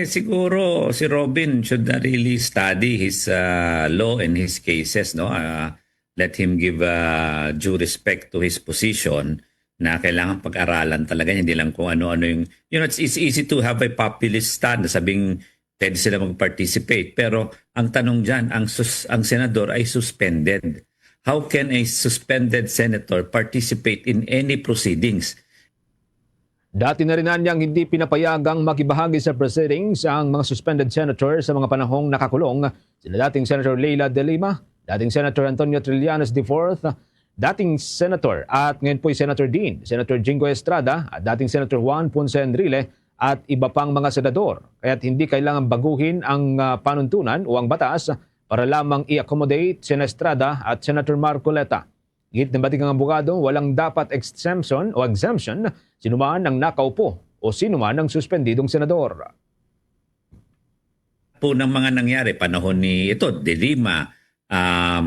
Siguro si Robin should really study his law and his cases, no? Let him give due respect to his position na kailangan pag-aralan talaga, hindi lang kung ano-ano yung, it's easy to have a populist stand, sabing pwede sila mag-participate. Pero ang tanong dyan, ang senador ay suspended. How can a suspended senator participate in any proceedings? Dati na rin niyang hindi pinapayagang makibahagi sa proceedings ang mga suspended senator sa mga panahong nakakulong. Sina dating Senator Leila de Lima, dating Senator Antonio Trillanes IV, dating Senator at ngayon po'y Senator Dean, Senator Jingo Estrada at dating Senator Juan Ponce Enrile at iba pang mga senador. Kaya't hindi kailangan baguhin ang panuntunan o ang batas para lamang i-accommodate Sena Estrada at Senator Marcoleta. Git ng batikang abogado, walang dapat exemption sinuman ang nakaupo o sinuman ang suspendidong senador. Po ng mga nangyari, panahon ni De Lima,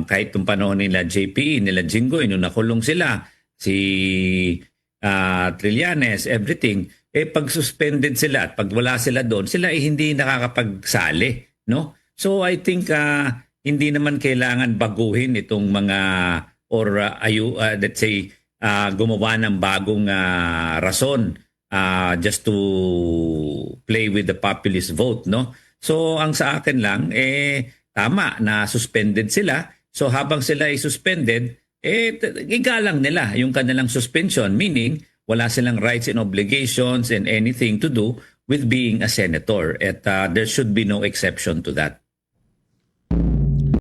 kahit yung panahon nila JPE, nila Jinggoy, nung nakulong sila, si Trillanes, everything, pag suspended sila at pag wala sila doon, sila hindi nakakapagsali. No? So I think hindi naman kailangan baguhin itong mga or let's say gumawa ng bagong rason just to play with the populist vote, no? So ang sa akin lang tama na suspended sila. So habang sila ay suspended, igalang nila yung kanilang suspension, meaning wala silang rights and obligations and anything to do with being a senator. At there should be no exception to that.